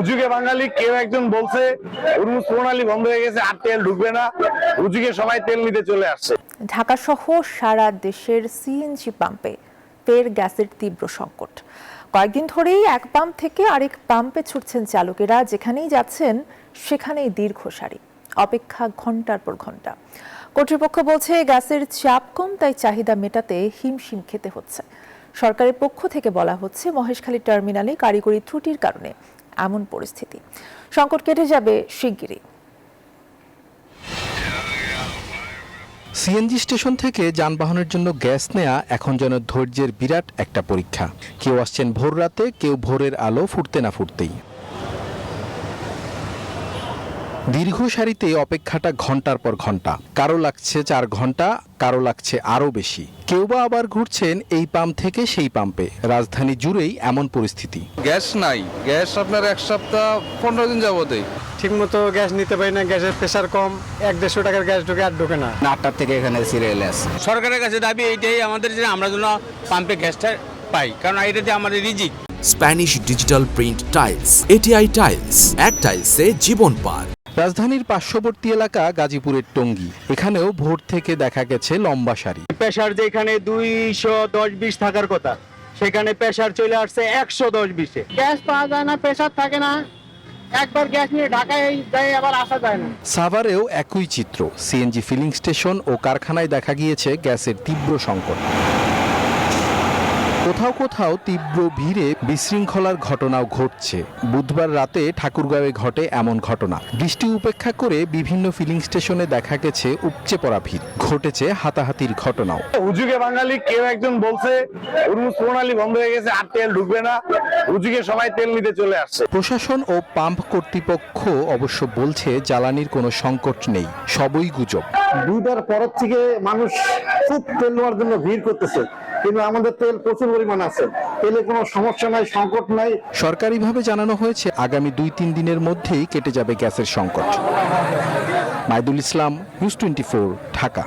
হুজুগে বাঙালি কেউ একজন বলছে উরমুজ প্রণালী বন্ধ হয়ে গেছে, আর তেল ঢুকবে না। হুজুগে সবাই তেল নিতে চলে আসছে। ঢাকা সহ সারা দেশের সিএনজি পাম্পে ফের গ্যাসের তীব্র সংকট। কয়েকদিন ধরেই এক পাম্প থেকে আরেক পাম্পে ছুটছেন চালকেরা, যেখানেই যাচ্ছেন সেখানেই দীর্ঘ সারি, অপেক্ষা ঘন্টার পর ঘন্টা। কর্তৃপক্ষ বলছে গ্যাসের চাপ কম, তাই চাহিদা মেটাতে হিমশিম খেতে হচ্ছে। সরকারের পক্ষ থেকে বলা হচ্ছে মহেশখালী টার্মিনালে কারিগরি ত্রুটির কারণে এমন পরিস্থিতি। সংকট কেটে যাবে শিগগিরই। সিএনজি স্টেশন থেকে যানবাহনের জন্য গ্যাস নেওয়া এখন যেন ধৈর্যের বিরাট একটা পরীক্ষা। কেউ আসছেন ভোর রাতে, কেউ ভোরের আলো ফুটতে না ফুটতেই। দীর্ঘ সারিতে অপেক্ষাটা ঘন্টার পর ঘন্টা, কারো লাগছে 4 ঘন্টা, কারো লাগছে আরও বেশি। কেউ বা আবার ঘুরছেন এই পাম্প থেকে সেই পাম্পে। রাজধানী জুড়েই এমন পরিস্থিতি। গ্যাস নাই, গ্যাস আপনার 1 সপ্তাহ 15 দিন যাবতেই ঠিকমতো গ্যাস নিতে পারি না, গ্যাসের প্রেসার কম, 1-150 টাকার গ্যাস ঢোকে আর ঢোকে না। 8টার থেকে এখানে সিরিয়াল আছে। সরকারের কাছে দাবি এইটাই আমাদের, যে আমরা যেন পাম্পে গ্যাসটা পাই, কারণ এটাতে আমাদের রিজিক। Spanish digital print tiles, ATI tiles, এক টাইলসে জীবন পার। রাজধানীর পার্শ্ববর্তী এলাকা গাজীপুরের টঙ্গী, এখানেও ভোর থেকে দেখা গেছে লম্বা সারি। প্রেসার যেখানে 210-20 থাকার কথা, সেখানে প্রেসার চলে আসছে 110-20-এ। গ্যাস পাওয়া যায় না, প্রেসার থাকে না, একবার গ্যাস নিয়ে ঢাকায় যায় আবার আসা যায় না। সাভারেও একই চিত্র। সিএনজি ফিলিং স্টেশন ও কারখানায় দেখা গিয়েছে গ্যাসের তীব্র সংকট। কোথাও কোথাও তীব্র ভিড়ে বিশৃঙ্খলার ঘটনাও ঘটছে। বুধবার রাতে ঠাকুরগাঁওয়ে ঘটে এমন ঘটনা। বৃষ্টি উপেক্ষা করে বিভিন্ন ফিলিং স্টেশনে দেখা গেছে উপচে পড়া ভিড়, ঘটেছে হাতাহাতির ঘটনাও। হুজুগে বাঙালি কেউ একজন বলছে উরমুজ প্রণালী বন্ধ হয়ে গেছে, আর তেল ঢুকবে না। হুজুগে সবাই তেল নিতে চলে আসছে। প্রশাসন ও পাম্প কর্তৃপক্ষ অবশ্য বলছে জ্বালানির কোনো সংকট নেই, সবই গুজব। 2টার পর থেকে মানুষ খুব তেল নেওয়ার জন্য ভিড় করতেছে, কিন্তু আমাদের তেল প্রচুর পরিমাণ আছে, তেলে কোনো সমস্যা নাই, সংকট নাই। সরকারিভাবে জানানো হয়েছে আগামী 2-3 দিনের মধ্যেই কেটে যাবে গ্যাসের সংকট। মাইদুল ইসলাম, নিউজ 24, ঢাকা।